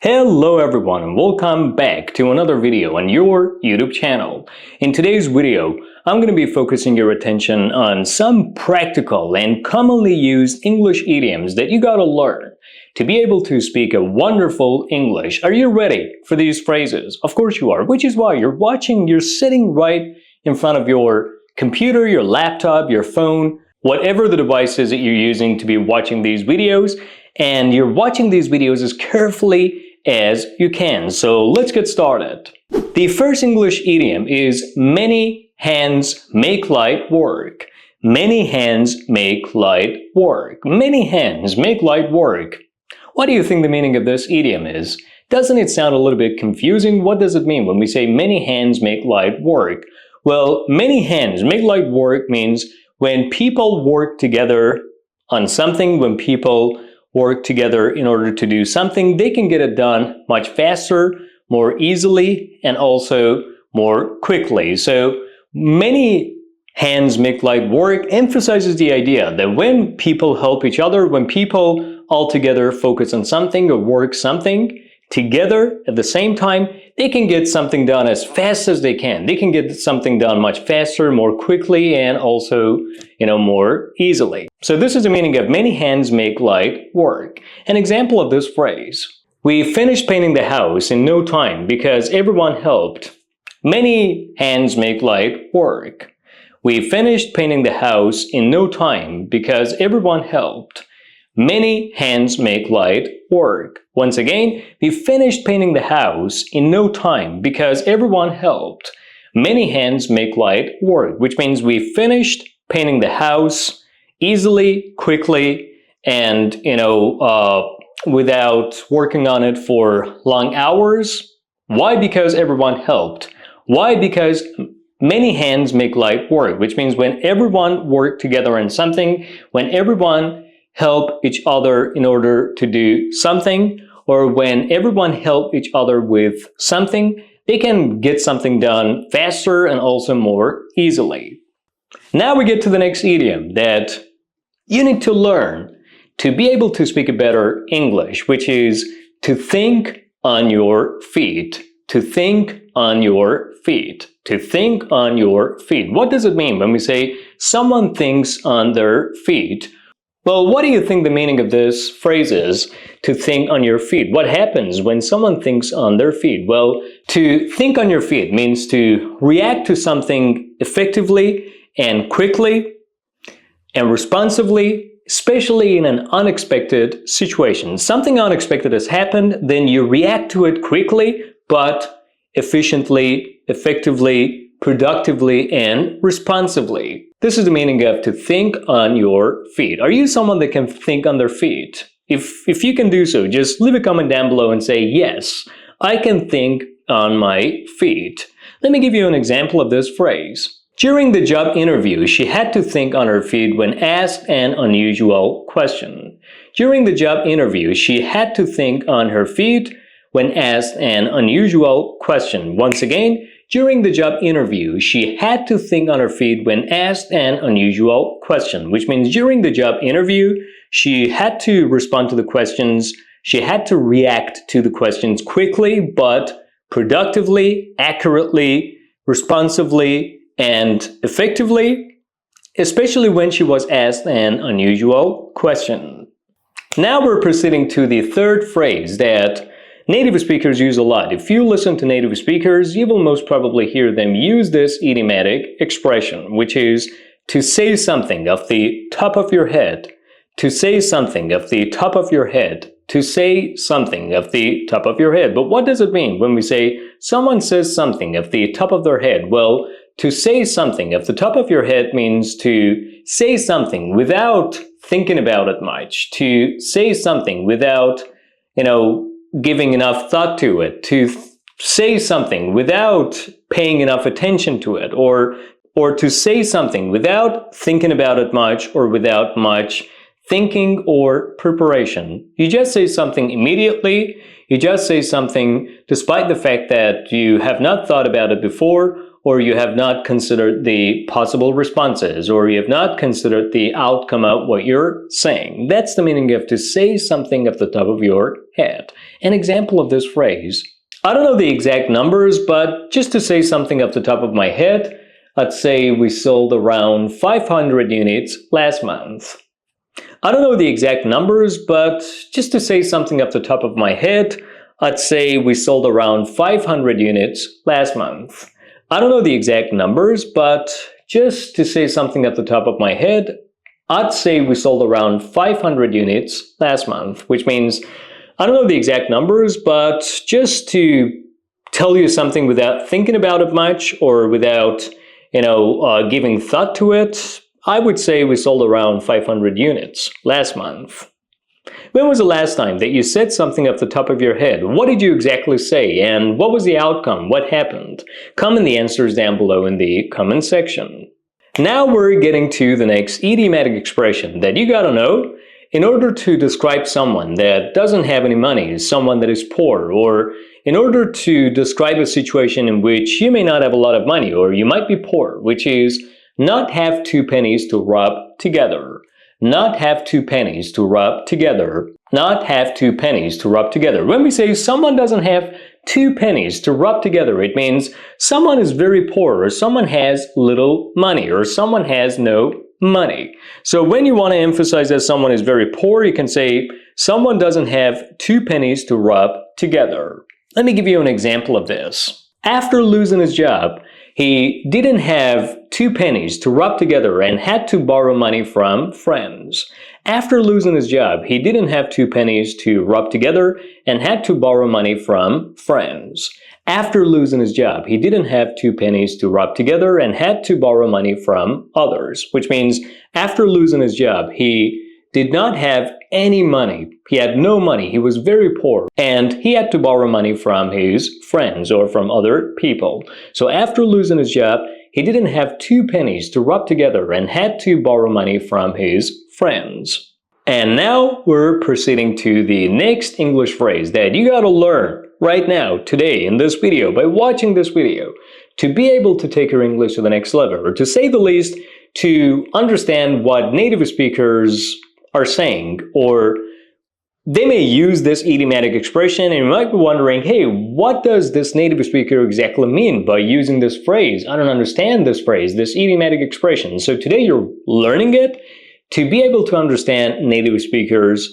Hello everyone and welcome back to another video on your YouTube channel. In today's video, I'm going to be focusing your attention on some practical and commonly used English idioms that you gotta learn to be able to speak a wonderful English. Are you ready for these phrases? Of course you are, which is why you're sitting right in front of your computer, your laptop, your phone, whatever the device is that you're using to be watching these videos, and you're watching these videos as carefully as you can. So let's get started. The first English idiom is many hands make light work. Many hands make light work. Many hands make light work. What do you think the meaning of this idiom is? Doesn't it sound a little bit confusing? What does it mean when we say many hands make light work? Well, many hands make light work means when people work together on something, when people work together in order to do something, they can get it done much faster, more easily, and also more quickly. So many hands make light work emphasizes the idea that when people help each other, when people all together focus on something or work something together at the same time, they can get something done as fast as they can. They can get something done much faster, more quickly, and also, more easily. So this is the meaning of many hands make light work. An example of this phrase: we finished painting the house in no time because everyone helped. Many hands make light work. We finished painting the house in no time because everyone helped. Many hands make light work. Once again, we finished painting the house in no time because everyone helped. Many hands make light work, which means we finished painting the house easily, quickly, and without working on it for long hours. Why? Because everyone helped. Why? Because many hands make light work, which means when everyone worked together on something, when everyone help each other in order to do something, or when everyone help each other with something, they can get something done faster and also more easily. Now we get to the next idiom that you need to learn to be able to speak a better English, which is to think on your feet. To think on your feet. To think on your feet. What does it mean when we say someone thinks on their feet? Well, what do you think the meaning of this phrase is, to think on your feet? What happens when someone thinks on their feet? Well, to think on your feet means to react to something effectively and quickly and responsively, especially in an unexpected situation. Something unexpected has happened, then you react to it quickly, but efficiently, effectively, productively, and responsively. This is the meaning of to think on your feet. Are you someone that can think on their feet? If you can do so, just leave a comment down below and say, yes, I can think on my feet. Let me give you an example of this phrase. During the job interview, she had to think on her feet when asked an unusual question. During the job interview, she had to think on her feet when asked an unusual question. Once again, during the job interview, she had to think on her feet when asked an unusual question, which means during the job interview, she had to respond to the questions, she had to react to the questions quickly, but productively, accurately, responsively, and effectively, especially when she was asked an unusual question. Now we're proceeding to the third phrase that native speakers use a lot. If you listen to native speakers, you will most probably hear them use this idiomatic expression, which is to say something off the top of your head. To say something off the top of your head. To say something off the top of your head. But what does it mean when we say someone says something off the top of their head? Well, to say something off the top of your head means to say something without thinking about it much. To say something without, giving enough thought to it, to say something without paying enough attention to it, or to say something without thinking about it much or without much thinking or preparation. You just say something immediately, you just say something despite the fact that you have not thought about it before, or you have not considered the possible responses, or you have not considered the outcome of what you're saying. That's the meaning of to say something off the top of your head. An example of this phrase: I don't know the exact numbers, but just to say something off the top of my head, I'd say we sold around 500 units last month. I don't know the exact numbers, but just to say something off the top of my head, I'd say we sold around 500 units last month. I don't know the exact numbers, but just to say something off the top of my head, I'd say we sold around 500 units last month, which means I don't know the exact numbers, but just to tell you something without thinking about it much or without, giving thought to it, I would say we sold around 500 units last month. When was the last time that you said something off the top of your head? What did you exactly say, and what was the outcome? What happened? Comment the answers down below in the comment section. Now we're getting to the next idiomatic expression that you gotta know in order to describe someone that doesn't have any money, someone that is poor, or in order to describe a situation in which you may not have a lot of money or you might be poor, which is not have two pennies to rub together. Not have two pennies to rub together. Not have two pennies to rub together. When we say someone doesn't have two pennies to rub together, it means someone is very poor, or someone has little money, or someone has no money. So when you want to emphasize that someone is very poor, you can say someone doesn't have two pennies to rub together. Let me give you an example of this. After losing his job, he didn't have two pennies to rub together and had to borrow money from friends. After losing his job, he didn't have two pennies to rub together and had to borrow money from friends. After losing his job, he didn't have two pennies to rub together and had to borrow money from others, which means after losing his job, he did not have any money. He had no money. He was very poor, and he had to borrow money from his friends or from other people. So after losing his job, he didn't have two pennies to rub together and had to borrow money from his friends. And now we're proceeding to the next English phrase that you gotta learn right now, today, in this video, by watching this video, to be able to take your English to the next level, or to say the least, to understand what native speakers are saying, or they may use this idiomatic expression and you might be wondering, hey, what does this native speaker exactly mean by using this phrase? I don't understand this phrase, this idiomatic expression. So today you're learning it to be able to understand native speakers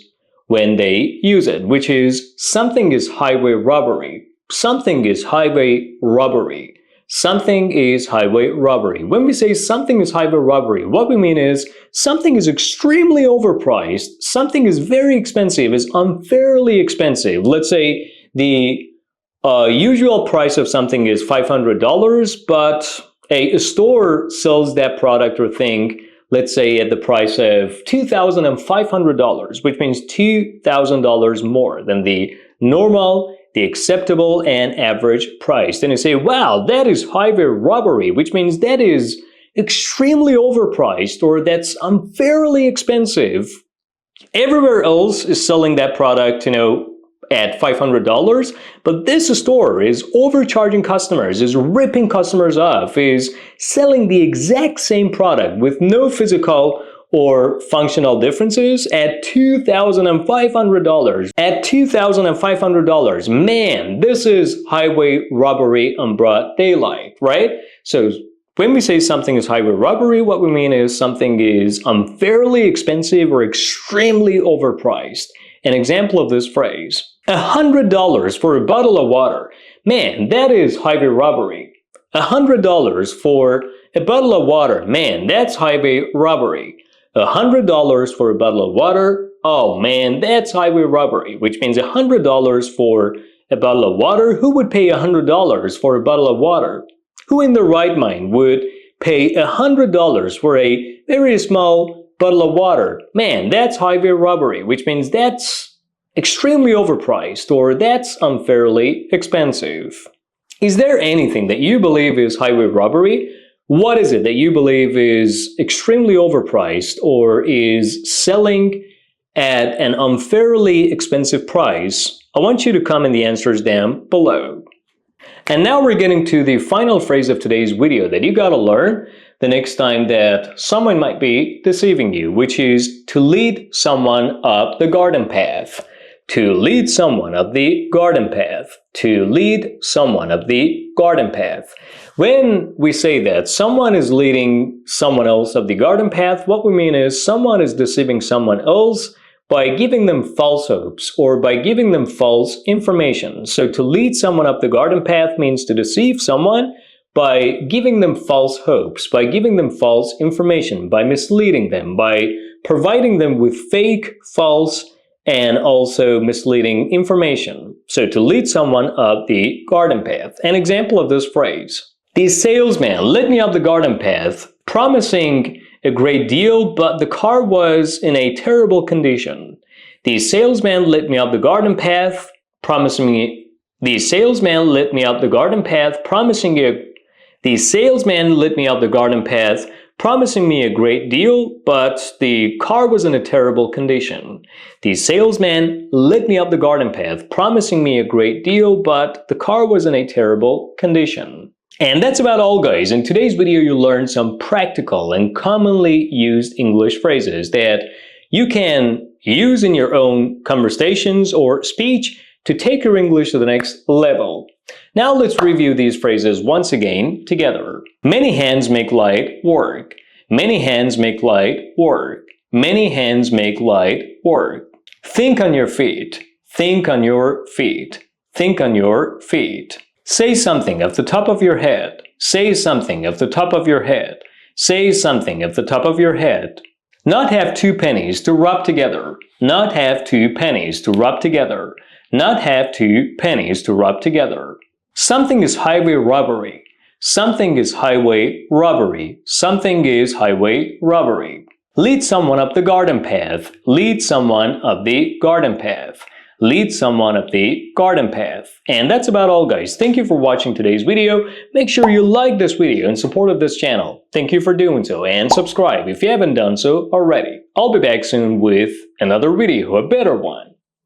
when they use it, which is something is highway robbery. Something is highway robbery. Something is highway robbery. When we say something is highway robbery, what we mean is something is extremely overpriced, something is very expensive, is unfairly expensive. Let's say the usual price of something is $500, but a store sells that product or thing, let's say at the price of $2,500, which means $2,000 more than the normal, the acceptable and average price. Then you say, wow, that is highway robbery, which means that is extremely overpriced, or that's unfairly expensive. Everywhere else is selling that product, at $500, but this store is overcharging customers, is ripping customers off, is selling the exact same product with no physical or functional differences at $2,500. At $2,500, man, this is highway robbery on broad daylight, right? So when we say something is highway robbery, what we mean is something is unfairly expensive or extremely overpriced. An example of this phrase: $100 for a bottle of water. Man, that is highway robbery. $100 for a bottle of water. Man, that's highway robbery. $100 for a bottle of water. Oh man, that's highway robbery, which means $100 for a bottle of water. Who would pay $100 for a bottle of water? Who in their right mind would pay $100 for a very small bottle of water? Man, that's highway robbery, which means that's extremely overpriced, or that's unfairly expensive. Is there anything that you believe is highway robbery? What is it that you believe is extremely overpriced or is selling at an unfairly expensive price? I want you to comment the answers down below. And now we're getting to the final phrase of today's video that you gotta learn the next time that someone might be deceiving you, which is to lead someone up the garden path. To lead someone up the garden path. To lead someone up the garden path. When we say that someone is leading someone else up the garden path, what we mean is someone is deceiving someone else by giving them false hopes or by giving them false information. So to lead someone up the garden path means to deceive someone by giving them false hopes, by giving them false information, by misleading them, by providing them with fake, false, and also misleading information. So to lead someone up the garden path. An example of this phrase. The salesman led me up the garden path, promising a great deal, but the car was in a terrible condition. The salesman led me up the garden path, promising me a great deal, but the car was in a terrible condition. The salesman led me up the garden path, promising me a great deal, but the car was in a terrible condition. And that's about all, guys. In today's video, you learned some practical and commonly used English phrases that you can use in your own conversations or speech to take your English to the next level. Now let's review these phrases once again together. Many hands make light work. Many hands make light work. Many hands make light work. Think on your feet. Think on your feet. Think on your feet. Say something off the top of your head. Say something off the top of your head. Say something off the top of your head. Not have two pennies to rub together. Not have two pennies to rub together. Not have two pennies to rub together. Something is highway robbery. Something is highway robbery. Something is highway robbery. Lead someone up the garden path. Lead someone up the garden path. Lead someone up the garden path. And that's about all, guys. Thank you for watching today's video. Make sure you like this video in support of this channel. Thank you for doing so, and subscribe if you haven't done so already. I'll be back soon with another video, a better one.